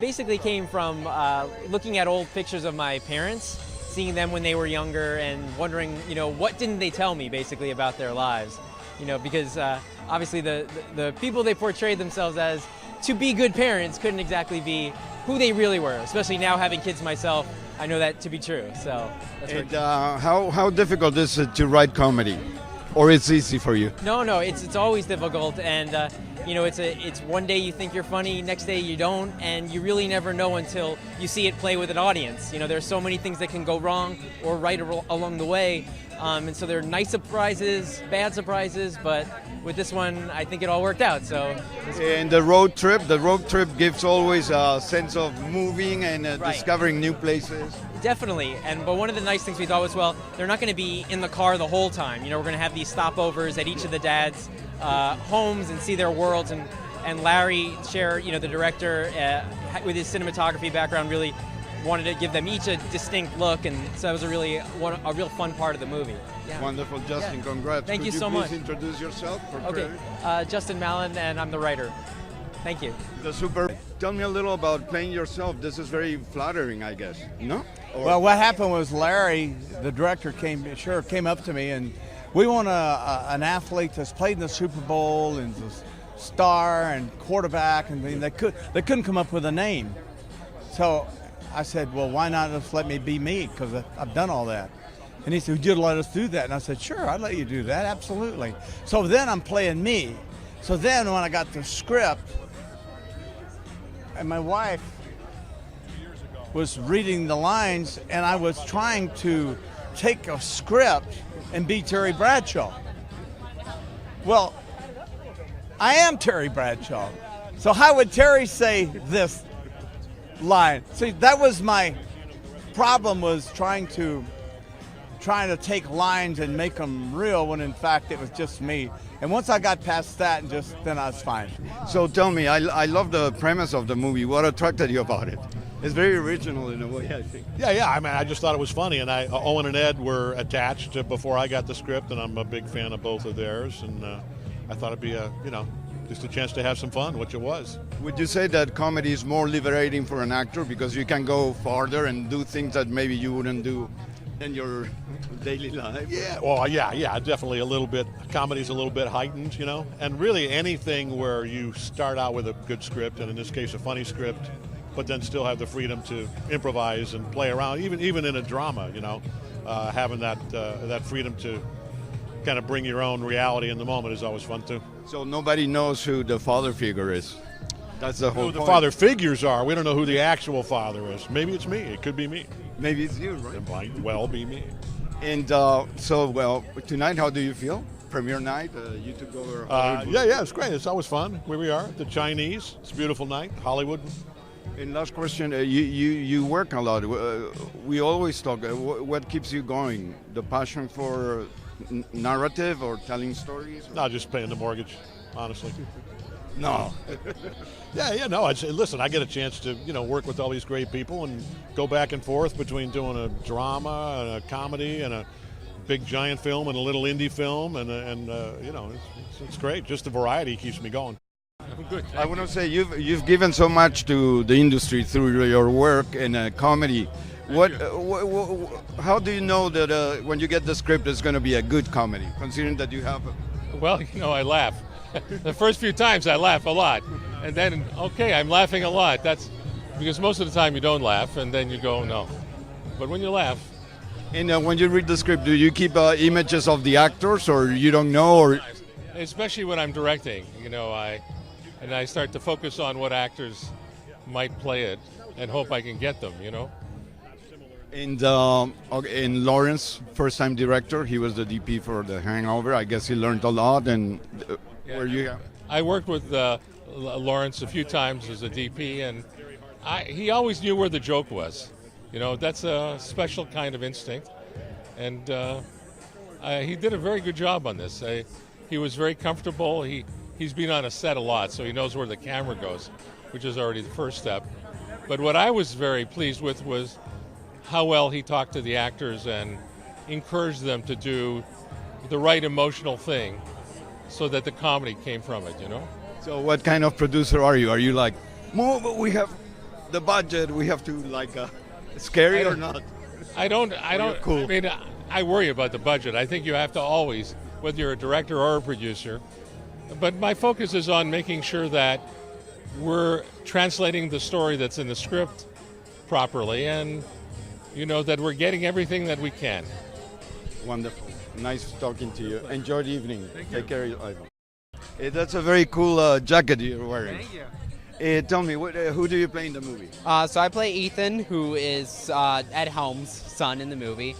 basically came from looking at old pictures of my parents, seeing them when they were younger, and wondering, what didn't they tell me basically about their lives? Because obviously the people they portrayed themselves as to be good parents couldn't exactly be who they really were. Especially now having kids myself, I know that to be true. So. And how difficult is it to write comedy, or it's easy for you? No, it's always difficult, and it's one day you think you're funny, next day you don't, and you really never know until you see it play with an audience. There's so many things that can go wrong or right along the way, and so there are nice surprises, bad surprises, but with this one, I think it all worked out. So. And the road trip gives always a sense of moving and right. Discovering new places. Definitely, but one of the nice things we thought was, well, they're not going to be in the car the whole time. We're going to have these stopovers at each of the dads' homes and see their worlds. And Larry Sher, the director, with his cinematography background, really wanted to give them each a distinct look, and so that was a real fun part of the movie. Yeah. Wonderful, Justin. Yeah. Congrats. Thank you so much. Could you please introduce yourself? Okay, Justin Malen, and I'm the writer. Thank you. Tell me a little about playing yourself. This is very flattering, I guess. No? Well, what happened was Larry, the director, came up to me, and we want an athlete that's played in the Super Bowl and was star and quarterback, and they couldn't come up with a name. So I said, well, why not just let me be me, because I've done all that. And he said, would you let us do that? And I said, sure, I'd let you do that, absolutely. So then I'm playing me. So then when I got the script, and my wife was reading the lines, and I was trying to take a script and be Terry Bradshaw. Well, I am Terry Bradshaw. So how would Terry say this line? See, that was my problem, was trying to take lines and make them real, when in fact it was just me. And once I got past that, then I was fine. So tell me, I love the premise of the movie. What attracted you about it? It's very original in a way, I think. Yeah. I mean, I just thought it was funny, and Owen and Ed were attached before I got the script, and I'm a big fan of both of theirs, and I thought it'd be just a chance to have some fun, which it was. Would you say that comedy is more liberating for an actor because you can go farther and do things that maybe you wouldn't do in your daily life? Yeah, well, yeah, definitely a little bit. Comedy's a little bit heightened, and really anything where you start out with a good script, and in this case a funny script, but then still have the freedom to improvise and play around, even in a drama, having that freedom to kind of bring your own reality in the moment is always fun too. So nobody knows who the father figure is. That's the whole Who the point. father figures are. We don't know who the actual father is. Maybe it's me. It could be me. Maybe it's you, right? It might well be me. And tonight, how do you feel? Premiere night, you took over Hollywood. Yeah, it's great. It's always fun. Where we are, the Chinese. It's a beautiful night. Hollywood. And last question, you work a lot. We always talk, what keeps you going? The passion for narrative or telling stories? No, just paying the mortgage, honestly. No. No. Listen, I get a chance to, work with all these great people and go back and forth between doing a drama and a comedy and a big giant film and a little indie film, and it's great. Just the variety keeps me going. Good. I want to say you've given so much to the industry through your work in comedy. How do you know that when you get the script, it's going to be a good comedy, considering that you have? Well, I laugh. The first few times I laugh a lot, and then I'm laughing a lot. That's because most of the time you don't laugh, and then you go no. But when you laugh. And when you read the script, do you keep images of the actors, or you don't know, or? Especially when I'm directing, I start to focus on what actors might play it, and hope I can get them, And Lawrence, first-time director, he was the DP for the Hangover. I guess he learned a lot. And I worked with Lawrence a few times as a DP, and he always knew where the joke was. That's a special kind of instinct, and he did a very good job on this. He was very comfortable. He's been on a set a lot, so he knows where the camera goes, which is already the first step. But what I was very pleased with was how well he talked to the actors and encouraged them to do the right emotional thing so that the comedy came from it, So what kind of producer are you? Are you like, we have the budget. We have to like scary or not. I don't. Cool. I mean, I worry about the budget. I think you have to always, whether you're a director or a producer. But my focus is on making sure that we're translating the story that's in the script properly, and that we're getting everything that we can. Wonderful. Nice talking to you. Enjoy the evening. Take care, Ivan. That's a very cool jacket you're wearing. Thank you. Tell me, who do you play in the movie? So I play Ethan, who is Ed Helms' son in the movie.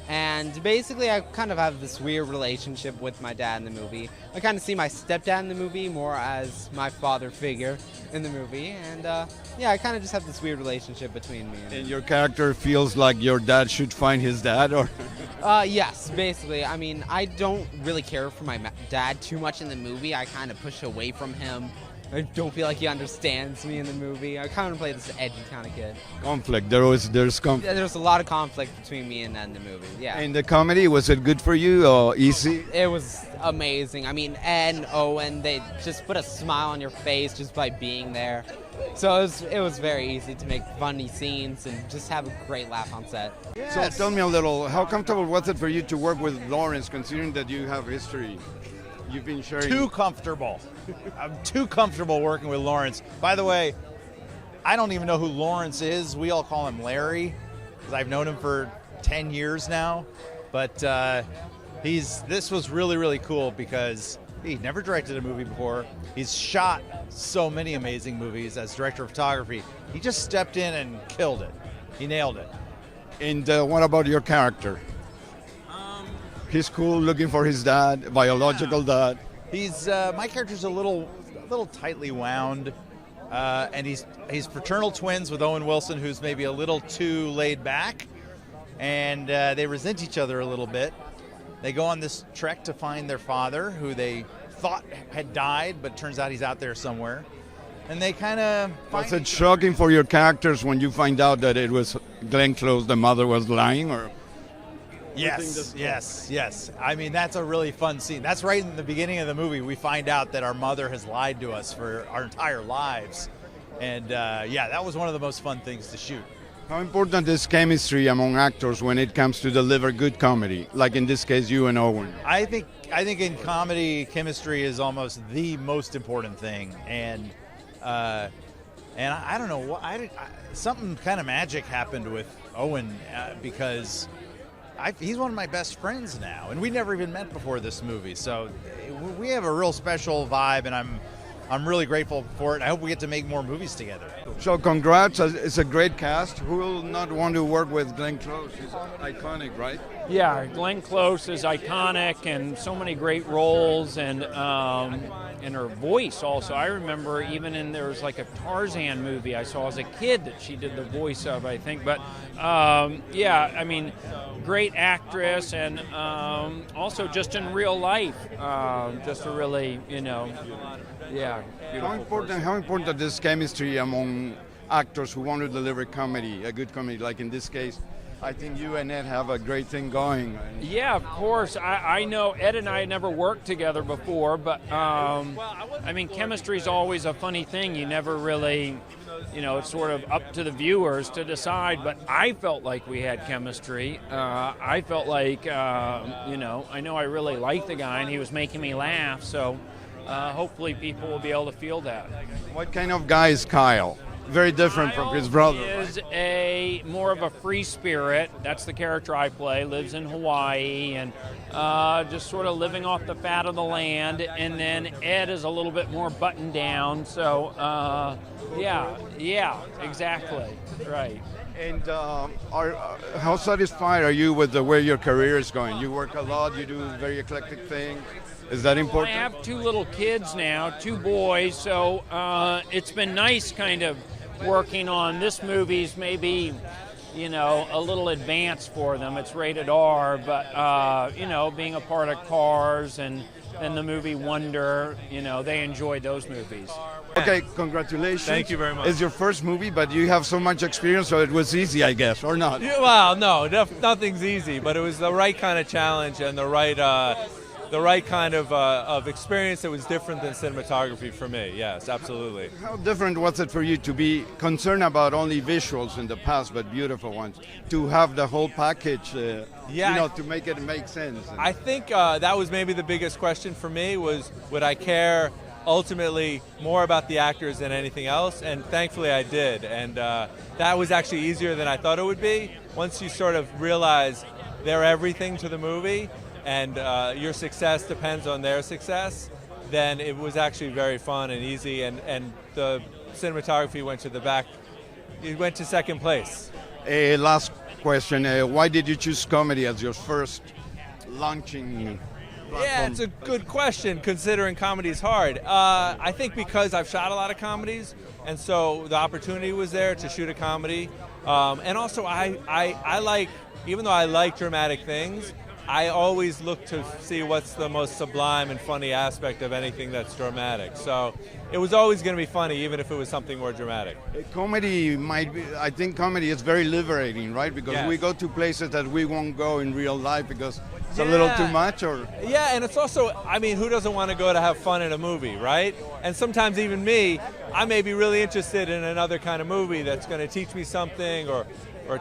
And basically, I kind of have this weird relationship with my dad in the movie. I kind of see my stepdad in the movie more as my father figure in the movie. And I kind of just have this weird relationship between me and him. And your character feels like your dad should find his dad, or? Yes, basically. I mean, I don't really care for my dad too much in the movie. I kind of push away from him. I don't feel like he understands me in the movie. I kind of play this edgy kind of kid. Conflict. There's conflict. Yeah, there's a lot of conflict between me and Ed in the movie. Yeah. And the comedy, was it good for you or easy? It was amazing. I mean, Ed and Owen, they just put a smile on your face just by being there. So it was very easy to make funny scenes and just have a great laugh on set. Yes. So tell me a little, how comfortable was it for you to work with Lawrence, considering that you have history? You've been sharing. Too comfortable. I'm too comfortable working with Lawrence. By the way, I don't even know who Lawrence is. We all call him Larry because I've known him for 10 years now. But this was really, really cool because he'd never directed a movie before. He's shot so many amazing movies as director of photography. He just stepped in and killed it. He nailed it. And what about your character? He's cool, looking for his dad, biological dad. He's my character's a little tightly wound, and he's fraternal twins with Owen Wilson, who's maybe a little too laid back, and they resent each other a little bit. They go on this trek to find their father, who they thought had died, but turns out he's out there somewhere. And they kind of. Was it shocking for your characters when you find out that it was Glenn Close, the mother was lying, or? Yes. I mean, that's a really fun scene. That's right in the beginning of the movie. We find out that our mother has lied to us for our entire lives. And that was one of the most fun things to shoot. How important is chemistry among actors when it comes to deliver good comedy? Like in this case, you and Owen. I think in comedy, chemistry is almost the most important thing. And I don't know, something kind of magic happened with Owen because he's one of my best friends now, and we never even met before this movie. So we have a real special vibe, and I'm really grateful for it. I hope we get to make more movies together. So congrats, it's a great cast. Who will not want to work with Glenn Close? He's iconic, right? Yeah, Glenn Close is iconic, and so many great roles, and her voice also. I remember even there was like a Tarzan movie I saw as a kid that she did the voice of, I think. But I mean, great actress, and also just in real life, just a really, How important is chemistry among actors who want to deliver comedy, a good comedy, like in this case? I think you and Ed have a great thing going. Yeah, of course. I know Ed and I had never worked together before, but I mean, chemistry is always a funny thing. You never really, it's sort of up to the viewers to decide, but I felt like we had chemistry. I felt like, I know I really liked the guy and he was making me laugh, so hopefully people will be able to feel that. What kind of guy is Kyle? Very different from his brother. He is more of a free spirit. That's the character I play. Lives in Hawaii and just sort of living off the fat of the land. And then Ed is a little bit more buttoned down. So exactly, right. And how satisfied are you with the way your career is going? You work a lot. You do very eclectic things. Is that important? I have 2 little kids now, 2 boys. So it's been nice, kind of working on this movie's maybe, a little advanced for them. It's rated R, but, being a part of Cars and the movie Wonder, they enjoy those movies. Okay, congratulations. Thank you very much. It's your first movie, but you have so much experience, so it was easy, I guess, or not? Yeah, well, no, nothing's easy, but it was the right kind of challenge and the right the right kind of experience that was different than cinematography for me. Yes, absolutely. How different was it for you to be concerned about only visuals in the past, but beautiful ones, to have the whole package, to make it make sense? I think that was maybe the biggest question for me was, would I care ultimately more about the actors than anything else? And thankfully I did. And that was actually easier than I thought it would be. Once you sort of realize they're everything to the movie, and your success depends on their success, then it was actually very fun and easy, and the cinematography went to the back. It went to second place. Last question, why did you choose comedy as your first launching platform? Yeah, it's a good question, considering comedy is hard. I think because I've shot a lot of comedies, and so the opportunity was there to shoot a comedy. And also, I like, even though I like dramatic things, I always look to see what's the most sublime and funny aspect of anything that's dramatic. So it was always going to be funny, even if it was something more dramatic. Comedy might be, I think comedy is very liberating, right? Because Yes. we go to places that we won't go in real life because it's a little too much, or? Yeah, and it's also, I mean, who doesn't want to go to have fun in a movie, right? And sometimes even me, I may be really interested in another kind of movie that's going to teach me something or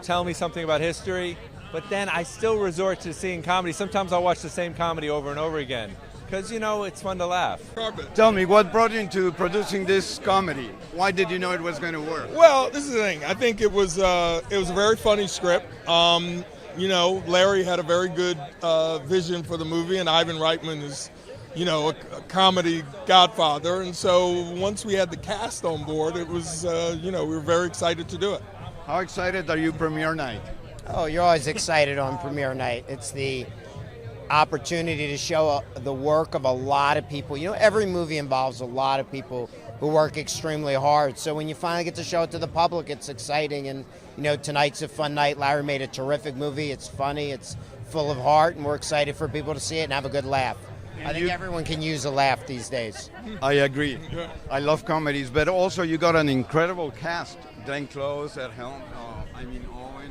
tell me something about history. But then I still resort to seeing comedy. Sometimes I'll watch the same comedy over and over again because, it's fun to laugh. Tell me, what brought you into producing this comedy? Why did you know it was going to work? Well, this is the thing. I think it was a very funny script. Larry had a very good vision for the movie, and Ivan Reitman is, a comedy godfather. And so once we had the cast on board, it was, we were very excited to do it. How excited are you premiere night? Oh, you're always excited on premiere night. It's the opportunity to show the work of a lot of people. Every movie involves a lot of people who work extremely hard. So when you finally get to show it to the public, it's exciting. And, tonight's a fun night. Larry made a terrific movie. It's funny. It's full of heart. And we're excited for people to see it and have a good laugh. I think everyone can use a laugh these days. I agree. I love comedies. But also you got an incredible cast. Glenn Close, Ed Helms, Owen.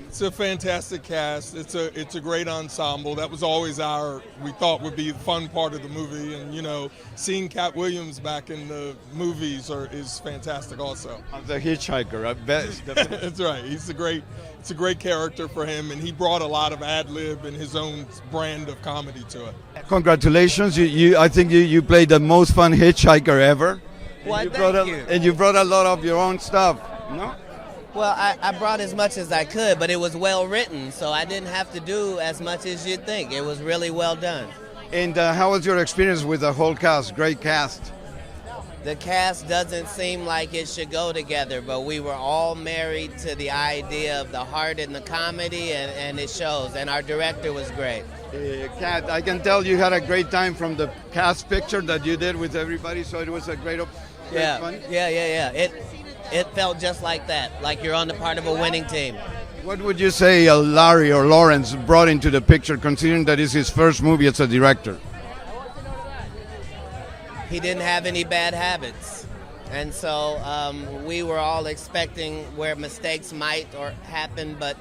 It's a fantastic cast. It's a great ensemble. That was always we thought would be the fun part of the movie. And, seeing Katt Williams back in the movies is fantastic also. The hitchhiker, I bet. That's right. It's a great character for him, and he brought a lot of ad-lib and his own brand of comedy to it. Congratulations. I think you played the most fun hitchhiker ever. Well, thank you. And you brought a lot of your own stuff, no? Well, I brought as much as I could, but it was well written, so I didn't have to do as much as you'd think. It was really well done. And how was your experience with the whole cast? Great cast. The cast doesn't seem like it should go together, but we were all married to the idea of the heart and the comedy, and it shows. And our director was great. Katt, I can tell you had a great time from the cast picture that you did with everybody, so it was a great fun. Yeah. It felt just like that, like you're on the part of a winning team. What would you say Larry or Lawrence brought into the picture, considering that it's his first movie as a director? He didn't have any bad habits. And so we were all expecting where mistakes might or happen, but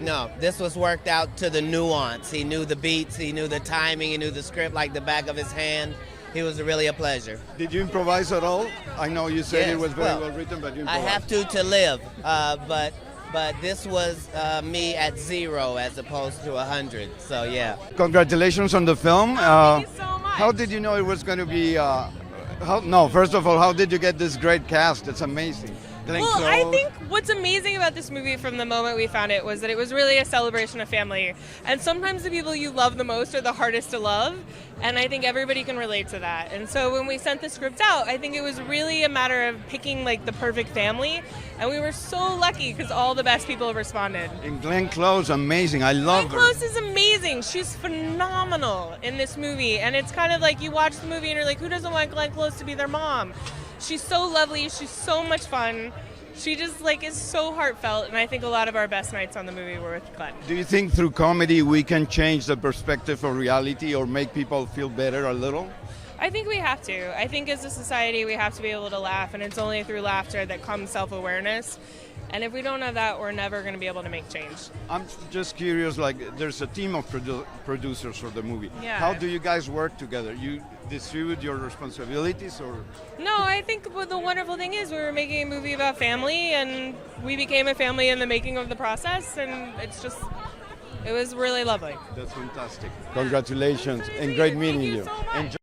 no, this was worked out to the nuance. He knew the beats, he knew the timing, he knew the script like the back of his hand. He was really a pleasure. Did you improvise at all? I know you said it was very well written, but you improvised. I have to live, but this was me at 0 as opposed to 100. So yeah. Congratulations on the film. Thank you so much. How did you know it was going to be? First of all, how did you get this great cast? It's amazing. Well, I think what's amazing about this movie from the moment we found it was that it was really a celebration of family. And sometimes the people you love the most are the hardest to love. And I think everybody can relate to that. And so when we sent the script out, I think it was really a matter of picking the perfect family. And we were so lucky because all the best people responded. And Glenn Close, amazing. I love her. Glenn Close is amazing. She's phenomenal in this movie. And it's kind of like you watch the movie and you're like, who doesn't want Glenn Close to be their mom? She's so lovely. She's so much fun. She just is so heartfelt, and I think a lot of our best nights on the movie were with Glenn. Do you think through comedy we can change the perspective of reality or make people feel better a little? I think we have to. I think as a society we have to be able to laugh, and it's only through laughter that comes self-awareness. And if we don't have that, we're never going to be able to make change. I'm just curious, like, there's a team of producers for the movie. Yeah. How do you guys work together? You distribute your responsibilities, or? No, I think what the wonderful thing is we were making a movie about family, and we became a family in the making of the process, and it was really lovely. That's fantastic. Congratulations, and great meeting you. Thank you so much. Enjoy